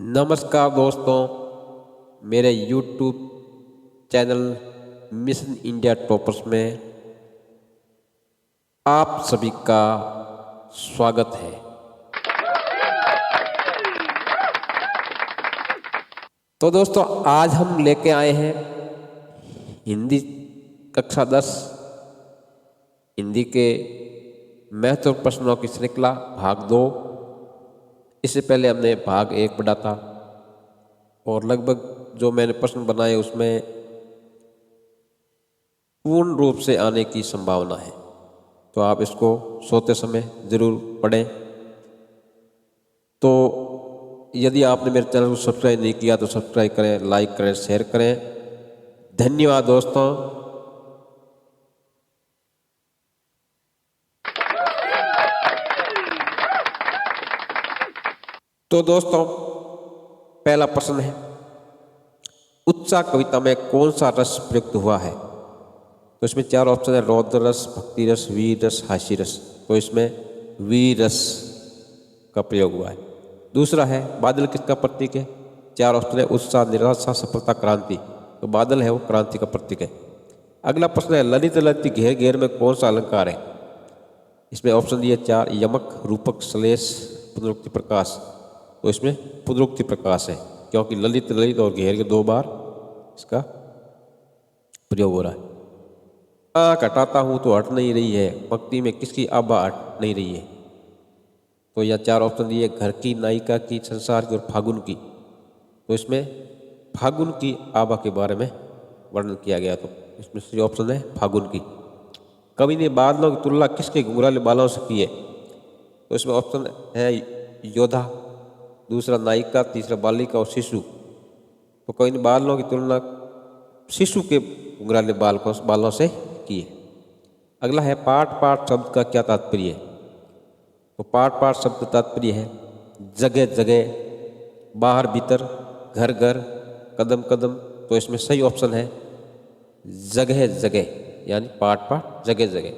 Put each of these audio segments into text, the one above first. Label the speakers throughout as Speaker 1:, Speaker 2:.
Speaker 1: नमस्कार दोस्तों, मेरे YouTube channel mission India toppers में आप सभी का स्वागत है। तो दोस्तों, आज हम लेके आए हैं हिंदी कक्षा 10 हिंदी के महत्वपूर्ण प्रश्नों की श्रृंखला भाग 2। इससे पहले हमने भाग 1 पढ़ा था और लगभग जो मैंने प्रश्न बनाए उसमें पूर्ण रूप से आने की संभावना है, तो आप इसको सोते समय ज़रूर पढ़ें। तो यदि आपने मेरे चैनल को सब्सक्राइब नहीं किया तो सब्सक्राइब करें, लाइक करें, शेयर करें। धन्यवाद दोस्तों। तो दोस्तों, पहला प्रश्न है, उत्साह कविता में कौन सा रस प्रयुक्त हुआ है? तो इसमें 4 ऑप्शन है, रौद्र रस, भक्ति रस, वीर रस, हास्य रस। तो इसमें वीर रस का प्रयोग हुआ है। दूसरा है, बादल किसका प्रतीक है? 4 ऑप्शन है, उत्साह, निराशा, सफलता, क्रांति। तो बादल है वो क्रांति का प्रतीक है। अगला प्रश्न है, ललित ललित घेर घेर में कौन सा अलंकार है? इसमें ऑप्शन दिए 4, यमक, रूपक, श्लेष, पुनरुक्ति, प्रकाश। तो इसमें पुनरुक्ति प्रकाश है, क्योंकि ललित ललित और घेर के 2 बार इसका प्रयोग हो रहा है। आँख हटाता हूँ तो हट नहीं रही है, भक्ति में किसकी आभा हट नहीं रही है? तो यह 4 ऑप्शन दिए, घर की, नायिका की, संसार की और फागुन की। तो इसमें फागुन की आभा के बारे में वर्णन किया गया, तो इसमें सही ऑप्शन है फागुन की। कवि ने बादलों की तुलना किसके घुंघराले बालों से की है? तो इसमें ऑप्शन है योद्धा, दूसरा नायिका, तीसरा बालिका और शिशु। तो कवि ने बादलों की तुलना शिशु के घुंघराले बालों से की है। अगला है, पाठ पाठ शब्द का क्या तात्पर्य है? तो पाठ पाठ शब्द तात्पर्य है जगह जगह, बाहर भीतर, घर घर, कदम कदम। तो इसमें सही ऑप्शन है जगह जगह, यानी पाठ पाठ जगह जगह।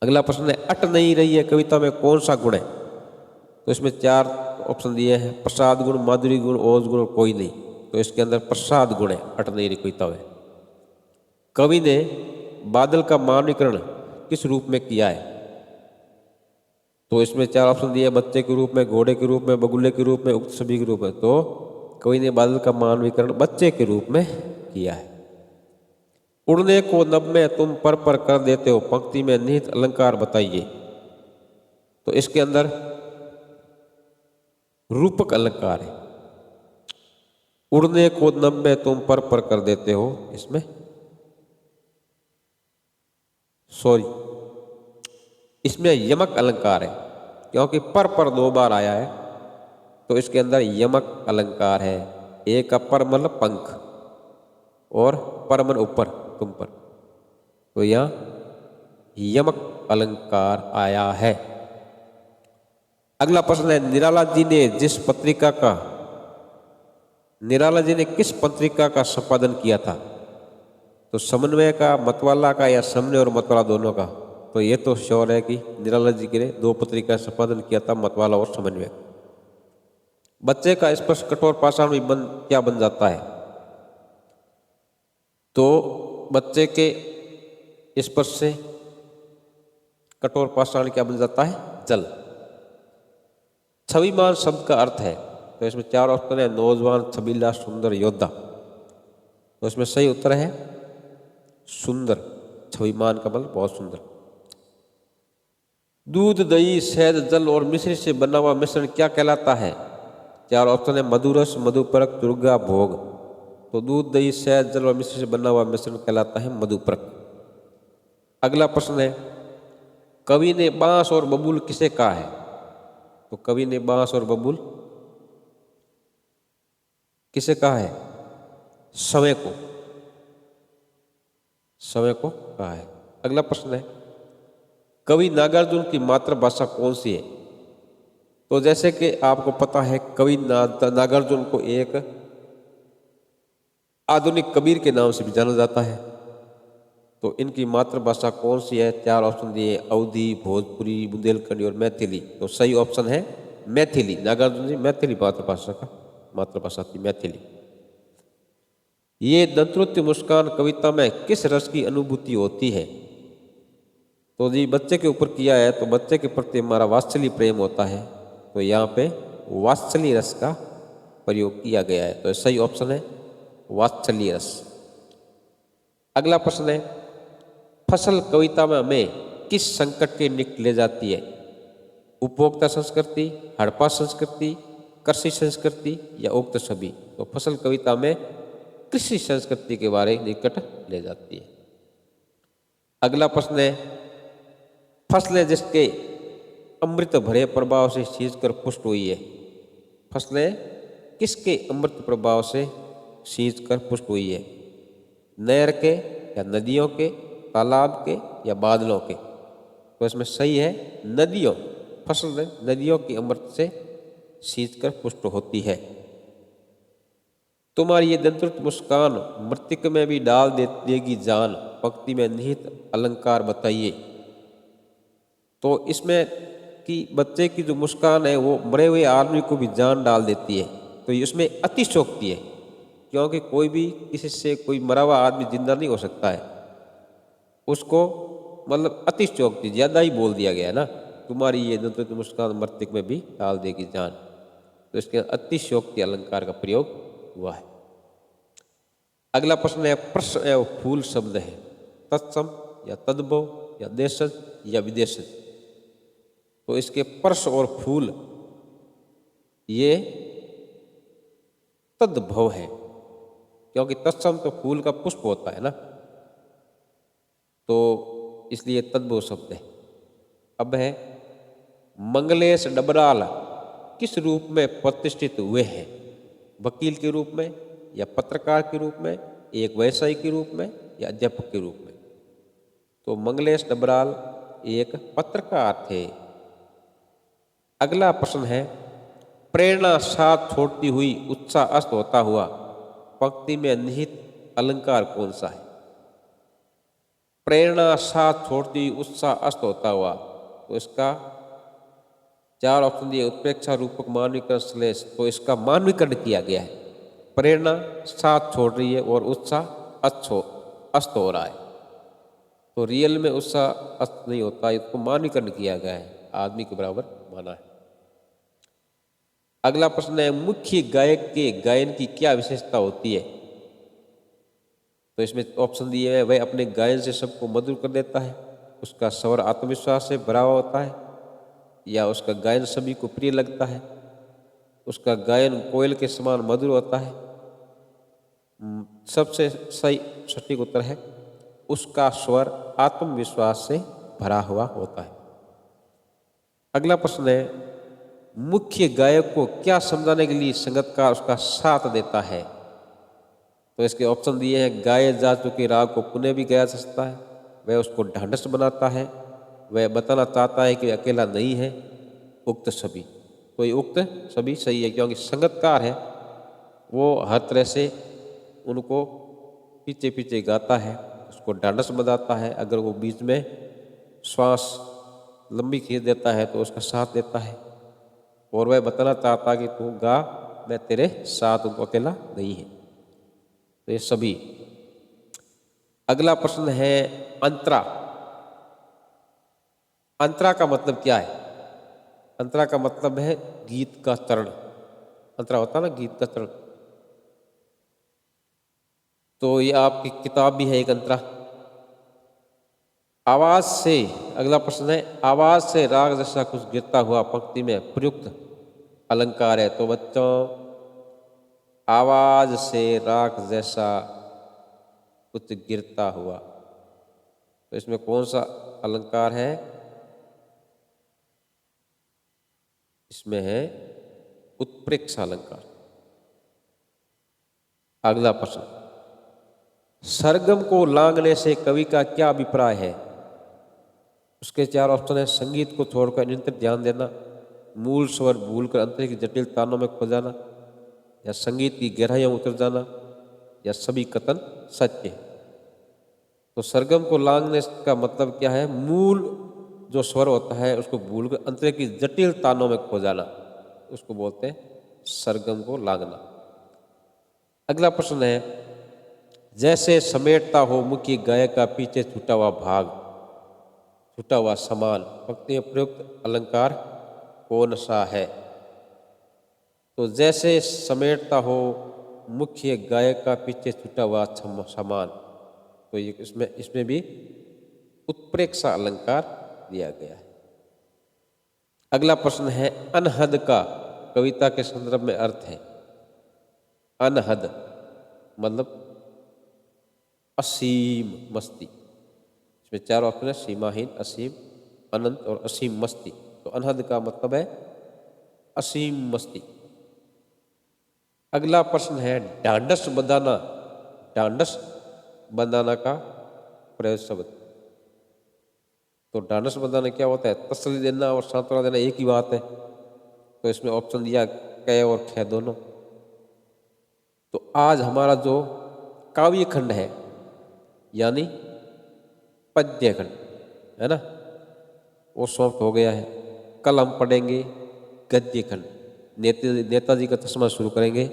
Speaker 1: अगला प्रश्न है, अट नहीं रही है कविता में कौन सा गुण है? तो इसमें 4 ऑप्शन दिए हैं, प्रसाद गुण, माधुरी गुण, ओज गुण और कोई नहीं। तो इसके अंदर प्रसाद गुण है, अट नहीं रही कविता में। कवि ने बादल का मानवीकरण किस रूप में किया है? तो इसमें 4 ऑप्शन दिए, बच्चे के रूप में, घोड़े के रूप में, बगुले के रूप में, उक्त सभी के रूप में। तो कवि ने बादल का मानवीकरण बच्चे के रूप में किया है। उड़ने को नभ में तुम पर कर देते हो, पंक्ति में निहित अलंकार बताइए। तो इसके अंदर रूपक अलंकार है। उड़ने को नभ में तुम पर कर देते हो, इसमें इसमें यमक अलंकार है, क्योंकि पर 2 बार आया है। तो इसके अंदर यमक अलंकार है। एक का पर मतलब पंख और पर मन ऊपर, तुम पर। तो यहां यमक अलंकार आया है। अगला प्रश्न है, निराला जी ने किस पत्रिका का संपादन किया था? तो समन्वय का, मतवाला का, या समन्वय और मतवाला दोनों का? तो ये तो श्योर है कि निराला जी ने 2 पत्रिका का संपादन किया था, मतवाला और समन्वय। बच्चे का स्पर्श कठोर पाषाण में क्या बन जाता है? तो बच्चे के स्पर्श से कठोर पाषाण क्या बन जाता है? जल। छविमान शब्द का अर्थ है? तो इसमें 4 ऑप्शन है, नौजवान, छबीला, सुंदर, योद्धा। तो इसमें सही उत्तर है सुंदर। छविमान का मतलब बहुत सुंदर। दूध, दही, शहद, जल और मिश्री से बना हुआ मिश्रण क्या कहलाता है? 4 ऑप्शन है, मधुरस, मधुपरक, दुर्गा, भोग। तो दूध, दही, शहद, जल और मिश्री से बना हुआ मिश्रण कहलाता है मधुपरक। अगला प्रश्न है, कवि ने बांस और बबूल किसे कहा है? तो कवि ने बांस और बबूल किसे कहा है? समय को कहा है। अगला प्रश्न है, कवि नागार्जुन की मातृभाषा कौन सी है? तो जैसे कि आपको पता है, कवि नागार्जुन को एक आधुनिक कबीर के नाम से भी जाना जाता है। तो इनकी मातृभाषा कौन सी है? 4 ऑप्शन दिए, अवधी, भोजपुरी, बुंदेलखंडी और मैथिली। तो सही ऑप्शन है मैथिली। नागार्जुन जी मैथिली मातृभाषा थी मैथिली। ये दंतनृत्य मुस्कान कविता में किस रस की अनुभूति होती है? तो जी बच्चे के ऊपर किया है, तो बच्चे के प्रति हमारा वात्सल्य प्रेम होता है, तो यहाँ पे वात्सल्य रस का प्रयोग किया गया है। तो सही ऑप्शन है वात्सल्य रस। अगला प्रश्न है, फसल कविता में हमें किस संकट के निकट ले जाती है? उपभोक्ता संस्कृति, हड़प्पा संस्कृति, कृषि संस्कृति या उक्त सभी? तो फसल कविता में कृषि संस्कृति के बारे में निकट ले जाती है। अगला प्रश्न है, फसलें जिसके अमृत भरे प्रभाव से सींचकर पुष्ट हुई है। फसलें किसके अमृत प्रभाव से सींचकर पुष्ट हुई है? नहर के या नदियों के, तालाब के या बादलों के? तो इसमें सही है नदियों। फसल नदियों की अमृत से सींचकर पुष्ट होती है। तुम्हारी ये दंतनृत्य मुस्कान मृतिक में भी डाल देगी जान, पंक्ति में निहित अलंकार बताइए। तो इसमें कि बच्चे की जो मुस्कान है वो मरे हुए आदमी को भी जान डाल देती है। तो इसमें अतिशयोक्ति है, क्योंकि कोई भी किसी से कोई मरा हुआ आदमी जिंदा नहीं हो सकता है, उसको मतलब अतिशयोक्ति ज़्यादा ही बोल दिया गया है ना, तुम्हारी ये दंतनृत्य मुस्कान मृतिक में भी डाल देगी जान। तो इसके अतिशयोक्ति अलंकार का प्रयोग हुआ है। अगला प्रश्न है, प्रश्न एवं फूल शब्द है, तत्सम या तद्भव या देशज या विदेशज? तो इसके पर्श और फूल ये तद्भव है, क्योंकि तत्सम तो फूल का पुष्प होता है ना, तो इसलिए तद्भव शब्द है। अब है, मंगलेश डबराल किस रूप में प्रतिष्ठित हुए हैं? वकील के रूप में या पत्रकार के रूप में, एक व्यवसायी के रूप में या अध्यापक के रूप में? तो मंगलेश डबराल एक पत्रकार थे। अगला प्रश्न है, प्रेरणा साथ छोड़ती हुई उत्साह अस्त होता हुआ, पंक्ति में निहित अलंकार कौन सा है? प्रेरणा साथ छोड़ती हुई उत्साह अस्त होता हुआ, तो इसका 4 ऑप्शन दिए, उत्प्रेक्षा, रूपक, मानवीकरण, श्लेष। तो इसका मानवीकरण किया गया है। प्रेरणा साथ छोड़ रही है और उत्साह अस्त हो रहा है, तो रियल में उत्साह अस्त नहीं होता, इसको मानवीकरण किया गया है, आदमी के बराबर माना है। अगला प्रश्न है, मुख्य गायक के गायन की क्या विशेषता होती है? तो इसमें ऑप्शन दिए हैं, वह अपने गायन से सबको मधुर कर देता है, उसका स्वर आत्मविश्वास से भरा हुआ होता है, या उसका गायन सभी को प्रिय लगता है, उसका गायन कोयल के समान मधुर होता है। सबसे सही सटीक उत्तर है, उसका स्वर आत्मविश्वास से भरा हुआ होता है। अगला प्रश्न है, मुख्य गायक को क्या समझाने के लिए संगीतकार उसका साथ देता है? तो इसके ऑप्शन दिए हैं, गाए जा चुके राग को पुनः भी गाया जा सकता है, वह उसको ढांढस बनाता है, वह बताना चाहता है कि अकेला नहीं है, उक्त सभी। तो ये उक्त सभी सही है, क्योंकि संगीतकार है वो हर तरह से उनको पीछे पीछे गाता है, उसको ढांढस बनाता है। अगर वो बीच में श्वास लंबी खींच देता है तो उसका साथ देता है, और वह बताना चाहता है कि तू गा, मैं तेरे साथ हूँ, अकेला नहीं है। तो ये सभी। अगला प्रश्न है, अंतरा। अंतरा का मतलब क्या है? अंतरा का मतलब है गीत का चरण। अंतरा होता है ना गीत का चरण, तो ये आपकी किताब भी है एक अंतरा। आवाज से, अगला प्रश्न है, आवाज से राग जैसा कुछ गिरता हुआ, पंक्ति में प्रयुक्त अलंकार है। तो बच्चों, आवाज से राग जैसा कुछ गिरता हुआ, तो इसमें कौन सा अलंकार है? इसमें है उत्प्रेक्षा अलंकार। अगला प्रश्न, सरगम को लांघने से कवि का क्या अभिप्राय है? उसके 4 ऑप्शन है, संगीत को छोड़कर निरंतर ध्यान देना, मूल स्वर भूलकर अंतर की जटिल तानों में खो जाना, या संगीत की गहराइयों में उतर जाना, या सभी कथन सत्य है। तो सरगम को लांघने का मतलब क्या है? मूल जो स्वर होता है उसको भूलकर अंतर की जटिल तानों में खो जाना। उसको बोलते हैं सरगम को लांघना। अगला प्रश्न है, जैसे समेटता हो मुख्य गाय का पीछे छूटा हुआ भाग, छूटा हुआ समान, पंक्ति में प्रयुक्त अलंकार कौन सा है? तो जैसे समेटता हो मुख्य गाय का पीछे छूटा हुआ समान, तो ये इसमें भी उत्प्रेक्षा अलंकार दिया गया है। अगला प्रश्न है, अनहद का कविता के संदर्भ में अर्थ है। अनहद मतलब असीम मस्ती। इसमें चार ऑप्शन है, सीमाहीन, असीम, अनंत और असीम मस्ती। तो अनहद का मतलब है असीम मस्ती। अगला प्रश्न है, ढांढस बंधाना, ढांढस बंधाना का प्रयोग शब्द। तो ढांढस बंधाना क्या होता है? तसल्ली देना और सांत्वना देना एक ही बात है। तो इसमें ऑप्शन दिया क और ख दोनों। तो आज हमारा जो काव्य खंड है यानी पद्य खंड है ना, वो समाप्त हो गया है। कल हम पढ़ेंगे गद्य खंड, नेताजी का चश्मा शुरू करेंगे।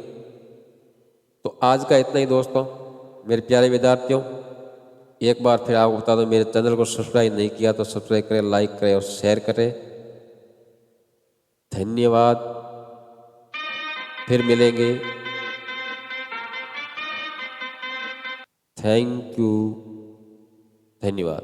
Speaker 1: तो आज का इतना ही दोस्तों, मेरे प्यारे विद्यार्थियों। एक बार फिर आपको बता दो, मेरे चैनल को सब्सक्राइब नहीं किया तो सब्सक्राइब करें, लाइक करें और शेयर करें। धन्यवाद, फिर मिलेंगे। थैंक यू, धन्यवाद।